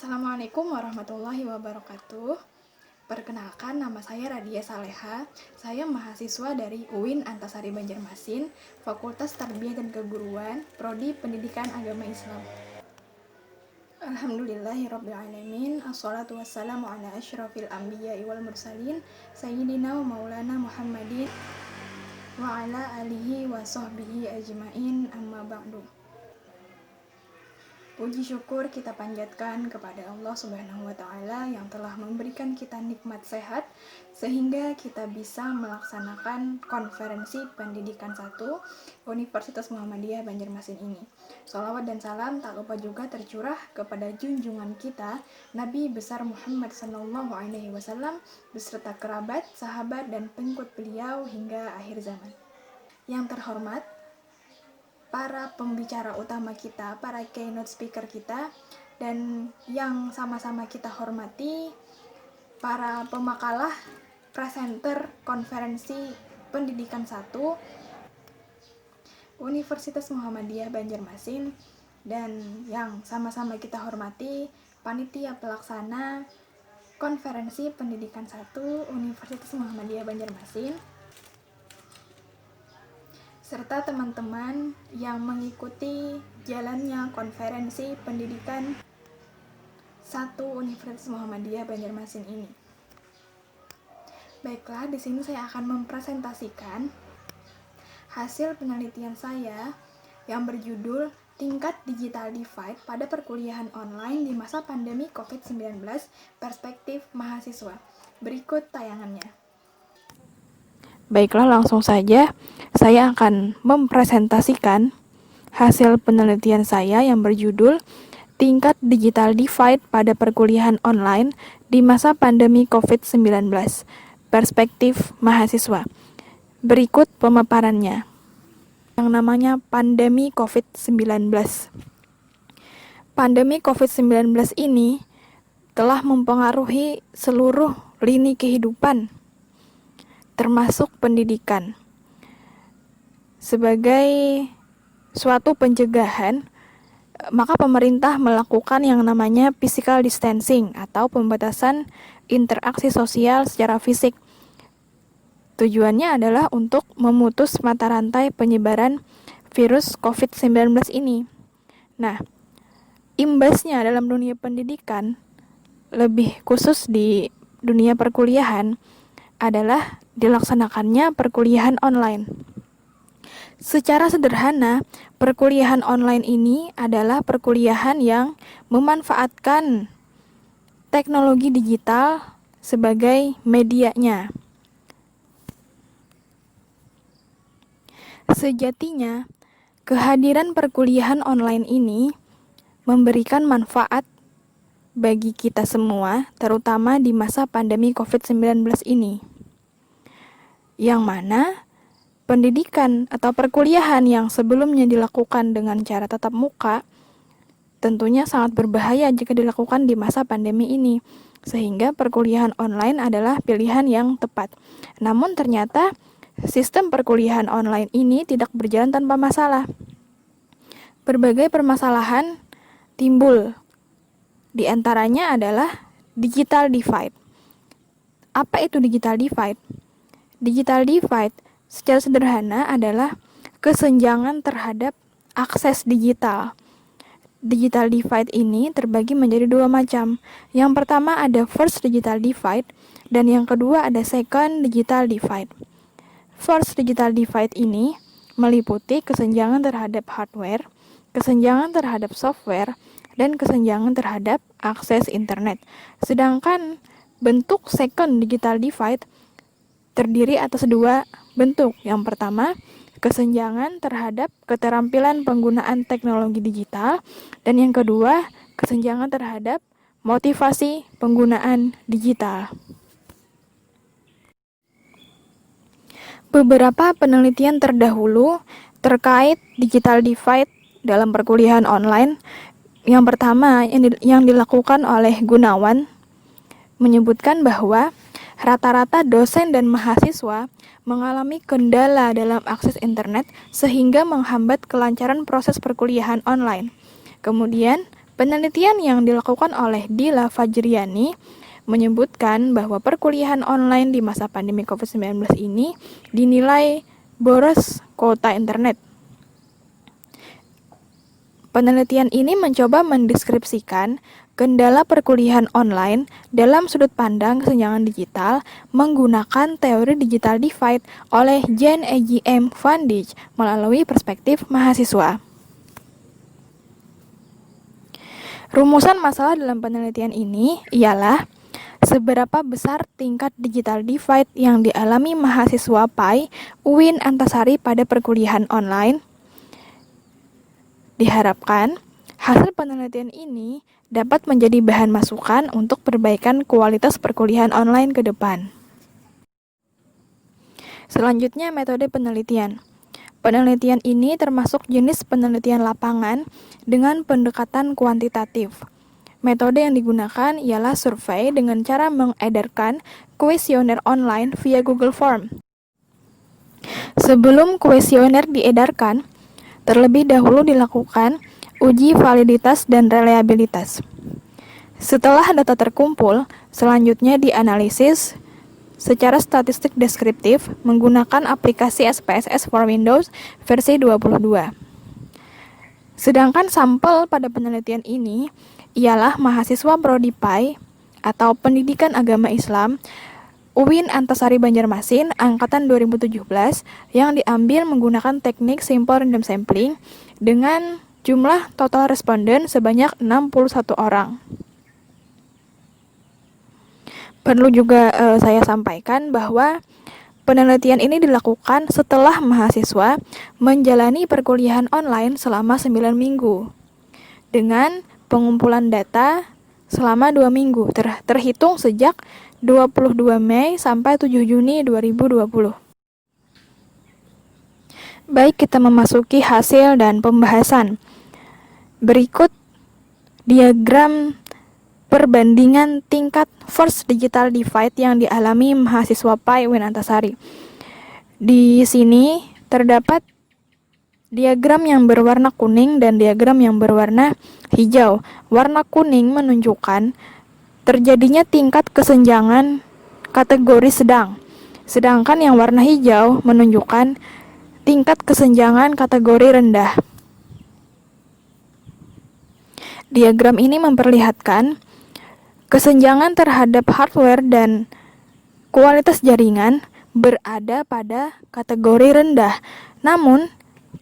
Assalamualaikum warahmatullahi wabarakatuh. Perkenalkan, nama saya Radia Saleha. Saya mahasiswa dari UIN Antasari Banjarmasin, Fakultas Tarbiyah dan Keguruan, Prodi Pendidikan Agama Islam. Alhamdulillahirrabbilalamin. Assalatu wassalamu ala asyrafil anbiya'i wal mursalin, Sayyidina wa maulana Muhammadin wa ala alihi wa sahbihi ajma'in, amma ba'du. Puji syukur kita panjatkan kepada Allah Subhanahu wa Ta'ala yang telah memberikan kita nikmat sehat sehingga kita bisa melaksanakan konferensi pendidikan 1 Universitas Muhammadiyah Banjarmasin ini. Sholawat dan salam tak lupa juga tercurah kepada junjungan kita Nabi besar Muhammad Sallallahu Alaihi Wasallam beserta kerabat, sahabat, dan pengikut beliau hingga akhir zaman. Yang terhormat, para pembicara utama kita, para keynote speaker kita, dan yang sama-sama kita hormati, para pemakalah, presenter konferensi pendidikan 1 Universitas Muhammadiyah Banjarmasin, dan yang sama-sama kita hormati, panitia pelaksana konferensi pendidikan 1 Universitas Muhammadiyah Banjarmasin, serta teman-teman yang mengikuti jalannya konferensi pendidikan 1 Universitas Muhammadiyah Banjarmasin ini. Baiklah, di sini saya akan mempresentasikan hasil penelitian saya yang berjudul Tingkat Digital Divide pada Perkuliahan Online di Masa Pandemi COVID-19, Perspektif Mahasiswa. Berikut tayangannya. Baiklah, langsung saja saya akan mempresentasikan hasil penelitian saya yang berjudul Tingkat Digital Divide pada Perkuliahan Online di Masa Pandemi COVID-19, Perspektif Mahasiswa. Berikut pemaparannya. Yang namanya pandemi COVID-19. Pandemi COVID-19 ini telah mempengaruhi seluruh lini kehidupan, termasuk pendidikan. Sebagai suatu pencegahan, maka pemerintah melakukan yang namanya physical distancing atau pembatasan interaksi sosial secara fisik. Tujuannya adalah untuk memutus mata rantai penyebaran virus COVID-19 ini. Nah, imbasnya dalam dunia pendidikan, lebih khusus di dunia perkuliahan, adalah dilaksanakannya perkuliahan online. Secara sederhana, perkuliahan online ini adalah perkuliahan yang memanfaatkan teknologi digital sebagai medianya. Sejatinya, kehadiran perkuliahan online ini memberikan manfaat bagi kita semua, terutama di masa pandemi COVID-19 ini, yang mana pendidikan atau perkuliahan yang sebelumnya dilakukan dengan cara tatap muka tentunya sangat berbahaya jika dilakukan di masa pandemi ini, sehingga perkuliahan online adalah pilihan yang tepat. Namun ternyata sistem perkuliahan online ini tidak berjalan tanpa masalah. Berbagai permasalahan timbul. Di antaranya adalah digital divide. Apa itu digital divide? Digital divide secara sederhana adalah kesenjangan terhadap akses digital. Digital divide ini terbagi menjadi dua macam. Yang pertama ada first digital divide, dan yang kedua ada second digital divide. First digital divide ini meliputi kesenjangan terhadap hardware, kesenjangan terhadap software, dan kesenjangan terhadap akses internet. Sedangkan bentuk second digital divide terdiri atas dua bentuk. Yang pertama, kesenjangan terhadap keterampilan penggunaan teknologi digital, dan yang kedua, kesenjangan terhadap motivasi penggunaan digital. Beberapa penelitian terdahulu terkait digital divide dalam perkuliahan online. Yang pertama yang dilakukan oleh Gunawan menyebutkan bahwa rata-rata dosen dan mahasiswa mengalami kendala dalam akses internet sehingga menghambat kelancaran proses perkuliahan online. Kemudian, Penelitian yang dilakukan oleh Dila Fajriani menyebutkan bahwa perkuliahan online di masa pandemi COVID-19 ini dinilai boros kuota internet. Penelitian ini mencoba mendeskripsikan kendala perkuliahan online dalam sudut pandang kesenjangan digital menggunakan teori digital divide oleh Jan E.G.M. Van Dijk melalui perspektif mahasiswa. Rumusan masalah dalam penelitian ini ialah seberapa besar tingkat digital divide yang dialami mahasiswa PAI UIN Antasari pada perkuliahan online. Diharapkan, hasil penelitian ini dapat menjadi bahan masukan untuk perbaikan kualitas perkuliahan online ke depan. Selanjutnya, metode penelitian. Penelitian ini termasuk jenis penelitian lapangan dengan pendekatan kuantitatif. Metode yang digunakan ialah survei dengan cara mengedarkan kuesioner online via Google Form. Sebelum kuesioner diedarkan, terlebih dahulu dilakukan uji validitas dan reliabilitas. Setelah data terkumpul, selanjutnya dianalisis secara statistik deskriptif menggunakan aplikasi SPSS for Windows versi 22. Sedangkan sampel pada penelitian ini ialah mahasiswa Prodi PAI atau Pendidikan Agama Islam UIN Antasari Banjarmasin angkatan 2017 yang diambil menggunakan teknik simple random sampling dengan jumlah total responden sebanyak 61 orang. Perlu juga saya sampaikan bahwa penelitian ini dilakukan setelah mahasiswa menjalani perkuliahan online selama 9 minggu dengan pengumpulan data selama 2 minggu terhitung sejak 22 Mei sampai 7 Juni 2020. Baik, kita memasuki hasil dan pembahasan. Berikut diagram perbandingan tingkat first digital divide yang dialami mahasiswa PAI UIN Antasari. Di sini terdapat diagram yang berwarna kuning dan diagram yang berwarna hijau. Warna kuning menunjukkan terjadinya tingkat kesenjangan kategori sedang, sedangkan yang warna hijau menunjukkan tingkat kesenjangan kategori rendah. Diagram ini memperlihatkan kesenjangan terhadap hardware dan kualitas jaringan berada pada kategori rendah, namun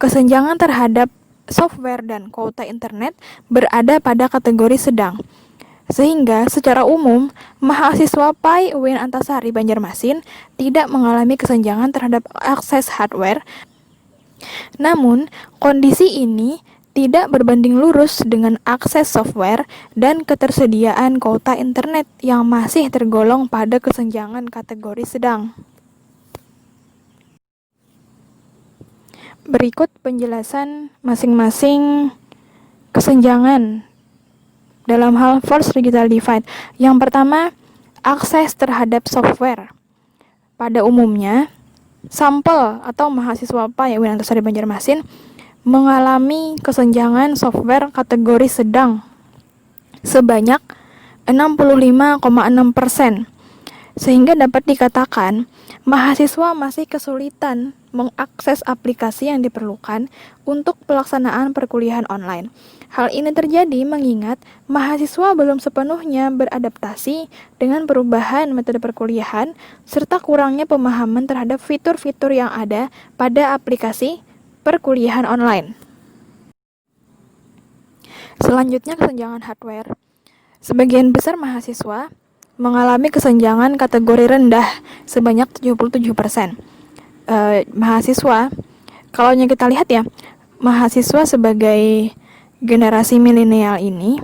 kesenjangan terhadap software dan kuota internet berada pada kategori sedang. Sehingga secara umum, mahasiswa PAI UIN Antasari Banjarmasin tidak mengalami kesenjangan terhadap akses hardware. Namun, kondisi ini tidak berbanding lurus dengan akses software dan ketersediaan kuota internet yang masih tergolong pada kesenjangan kategori sedang. Berikut penjelasan masing-masing kesenjangan dalam hal first digital divide. Yang pertama, akses terhadap software. Pada umumnya, sampel atau mahasiswa PAI UIN Antasari Banjarmasin mengalami kesenjangan software kategori sedang sebanyak 65,6%, sehingga dapat dikatakan mahasiswa masih kesulitan mengakses aplikasi yang diperlukan untuk pelaksanaan perkuliahan online. Hal ini terjadi mengingat mahasiswa belum sepenuhnya beradaptasi dengan perubahan metode perkuliahan serta kurangnya pemahaman terhadap fitur-fitur yang ada pada aplikasi perkuliahan online. Selanjutnya, kesenjangan hardware. Sebagian besar mahasiswa mengalami kesenjangan kategori rendah sebanyak 77%. Mahasiswa, kalau kita lihat ya, mahasiswa sebagai generasi milenial ini,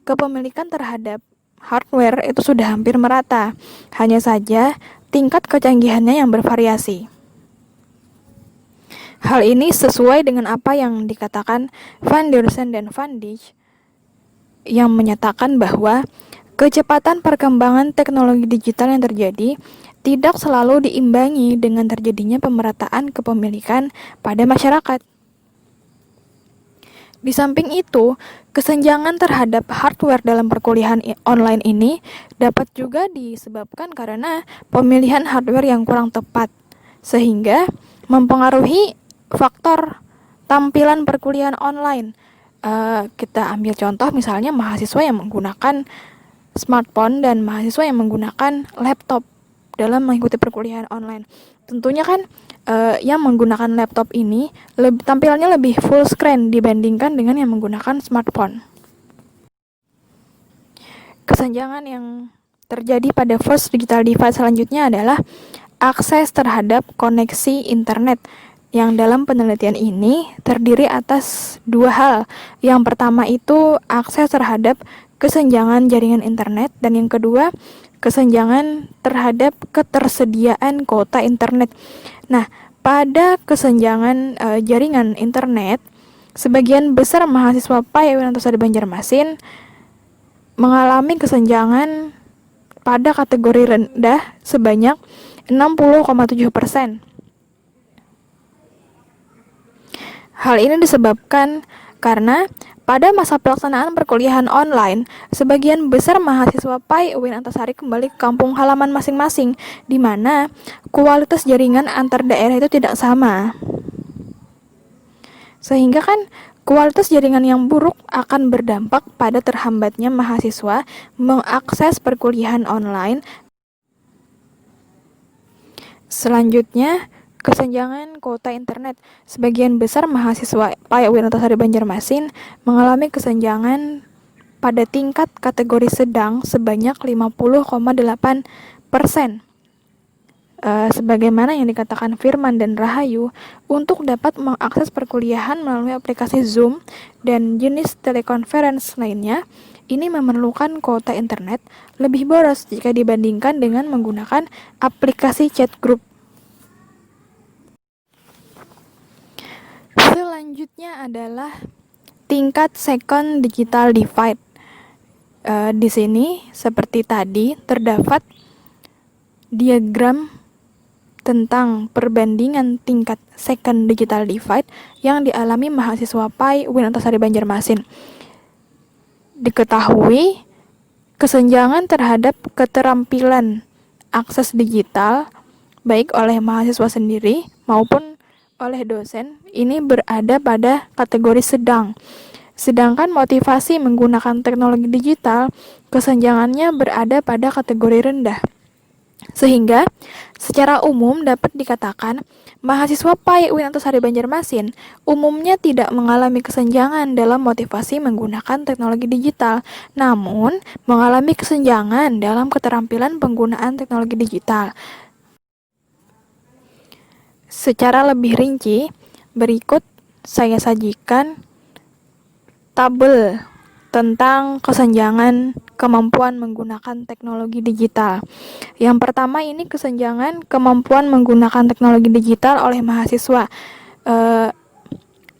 kepemilikan terhadap hardware itu sudah hampir merata. Hanya saja tingkat kecanggihannya yang bervariasi. Hal ini sesuai dengan apa yang dikatakan Van Deurzen dan Van Dijk yang menyatakan bahwa kecepatan perkembangan teknologi digital yang terjadi tidak selalu diimbangi dengan terjadinya pemerataan kepemilikan pada masyarakat. Di samping itu, kesenjangan terhadap hardware dalam perkuliahan online ini dapat juga disebabkan karena pemilihan hardware yang kurang tepat, sehingga mempengaruhi faktor tampilan perkuliahan online. Kita ambil contoh misalnya mahasiswa yang menggunakan smartphone dan mahasiswa yang menggunakan laptop dalam mengikuti perkuliahan online. Tentunya kan yang menggunakan laptop ini tampilannya lebih full screen dibandingkan dengan yang menggunakan smartphone. Kesenjangan yang terjadi pada first digital divide selanjutnya adalah akses terhadap koneksi internet, yang dalam penelitian ini terdiri atas dua hal. Yang pertama itu akses terhadap kesenjangan jaringan internet, dan yang kedua kesenjangan terhadap ketersediaan kuota internet. Nah, pada kesenjangan jaringan internet, sebagian besar mahasiswa PAI Wiranto-Sari Banjarmasin mengalami kesenjangan pada kategori rendah sebanyak 60,7%. Hal ini disebabkan karena pada masa pelaksanaan perkuliahan online, sebagian besar mahasiswa PAI UIN Antasari kembali ke kampung halaman masing-masing, di mana kualitas jaringan antar daerah itu tidak sama. Sehingga kan kualitas jaringan yang buruk akan berdampak pada terhambatnya mahasiswa mengakses perkuliahan online. Selanjutnya, kesenjangan kuota internet. Sebagian besar mahasiswa PAI Wiranto-Sari Banjarmasin mengalami kesenjangan pada tingkat kategori sedang sebanyak 50,8%. Sebagaimana yang dikatakan Firman dan Rahayu, untuk dapat mengakses perkuliahan melalui aplikasi Zoom dan jenis telekonferensi lainnya, ini memerlukan kuota internet lebih boros jika dibandingkan dengan menggunakan aplikasi chat group. Selanjutnya adalah tingkat second digital divide. Di sini seperti tadi terdapat diagram tentang perbandingan tingkat second digital divide yang dialami mahasiswa PAI UIN Antasari Banjarmasin. Diketahui kesenjangan terhadap keterampilan akses digital baik oleh mahasiswa sendiri maupun oleh dosen ini berada pada kategori sedang. Sedangkan motivasi menggunakan teknologi digital, kesenjangannya berada pada kategori rendah. Sehingga secara umum dapat dikatakan mahasiswa PAI UIN Antasari Banjarmasin umumnya tidak mengalami kesenjangan dalam motivasi menggunakan teknologi digital, namun mengalami kesenjangan dalam keterampilan penggunaan teknologi digital. Secara lebih rinci, berikut saya sajikan tabel tentang kesenjangan kemampuan menggunakan teknologi digital. Yang pertama ini kesenjangan kemampuan menggunakan teknologi digital oleh mahasiswa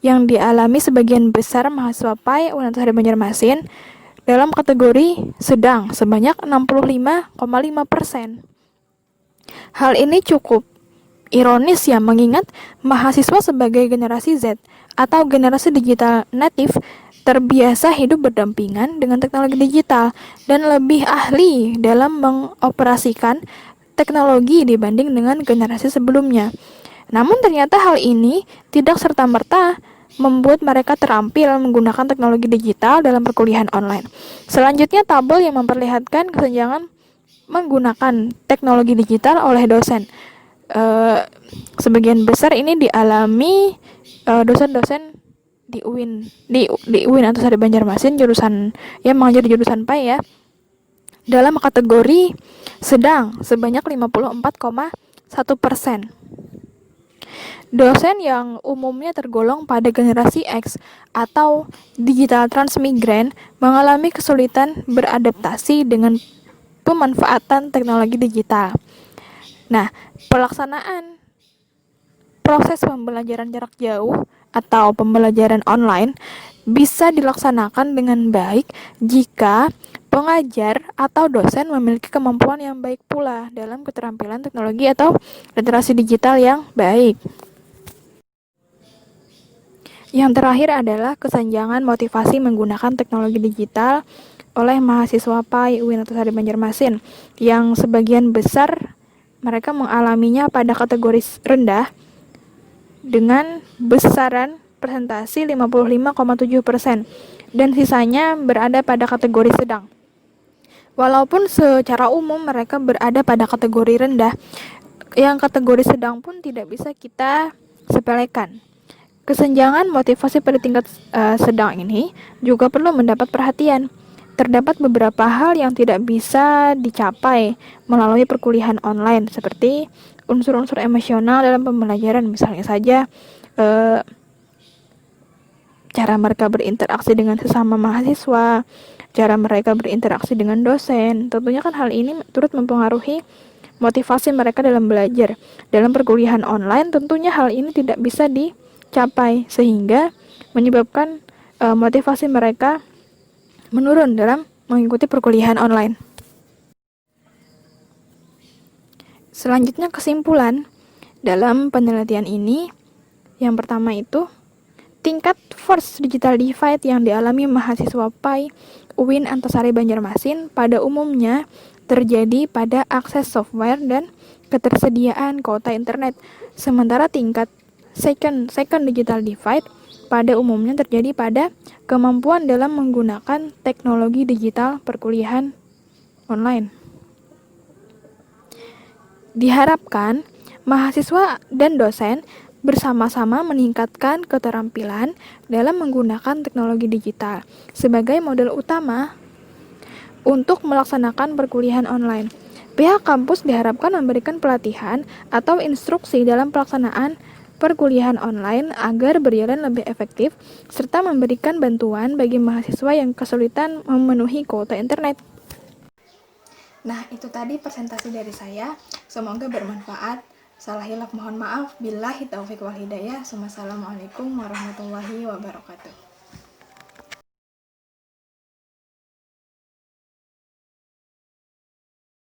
yang dialami sebagian besar mahasiswa PAI UIN Antasari Banjarmasin dalam kategori sedang sebanyak 65,5%. Hal ini cukup ironis ya, mengingat mahasiswa sebagai generasi Z atau generasi digital native terbiasa hidup berdampingan dengan teknologi digital dan lebih ahli dalam mengoperasikan teknologi dibanding dengan generasi sebelumnya. Namun ternyata hal ini tidak serta-merta membuat mereka terampil menggunakan teknologi digital dalam perkuliahan online. Selanjutnya tabel yang memperlihatkan kesenjangan menggunakan teknologi digital oleh dosen. Sebagian besar ini dialami dosen-dosen di UIN Antasari Banjarmasin jurusan yang mengajar di jurusan PAI ya, dalam kategori sedang sebanyak 54,1%. Dosen yang umumnya tergolong pada generasi X atau digital transmigran mengalami kesulitan beradaptasi dengan pemanfaatan teknologi digital. Nah, pelaksanaan proses pembelajaran jarak jauh atau pembelajaran online bisa dilaksanakan dengan baik jika pengajar atau dosen memiliki kemampuan yang baik pula dalam keterampilan teknologi atau literasi digital yang baik. Yang terakhir adalah kesenjangan motivasi menggunakan teknologi digital oleh mahasiswa PAI UIN Antasari Banjarmasin, yang sebagian besar mereka mengalaminya pada kategori rendah dengan besaran presentasi 55,7% dan sisanya berada pada kategori sedang. Walaupun secara umum mereka berada pada kategori rendah, yang kategori sedang pun tidak bisa kita sepelekan. Kesenjangan motivasi pada tingkat sedang ini juga perlu mendapat perhatian. Terdapat beberapa hal yang tidak bisa dicapai melalui perkuliahan online, seperti unsur-unsur emosional dalam pembelajaran, misalnya saja cara mereka berinteraksi dengan sesama mahasiswa, cara mereka berinteraksi dengan dosen. Tentunya kan hal ini turut mempengaruhi motivasi mereka dalam belajar. Dalam perkuliahan online, tentunya hal ini tidak bisa dicapai, sehingga menyebabkan motivasi mereka menurun dalam mengikuti perkuliahan online. Selanjutnya, kesimpulan dalam penelitian ini, yang pertama itu tingkat force digital divide yang dialami mahasiswa PAI UIN Antasari Banjarmasin pada umumnya terjadi pada akses software dan ketersediaan kuota internet, sementara tingkat second digital divide pada umumnya terjadi pada kemampuan dalam menggunakan teknologi digital perkuliahan online. Diharapkan mahasiswa dan dosen bersama-sama meningkatkan keterampilan dalam menggunakan teknologi digital sebagai modal utama untuk melaksanakan perkuliahan online. Pihak kampus diharapkan memberikan pelatihan atau instruksi dalam pelaksanaan perkuliahan online agar berjalan lebih efektif, serta memberikan bantuan bagi mahasiswa yang kesulitan memenuhi kuota internet. Nah, itu tadi presentasi dari saya. Semoga bermanfaat. Salah hilaf mohon maaf. Billahi taufiq wal hidayah. Wassalamualaikum warahmatullahi wabarakatuh.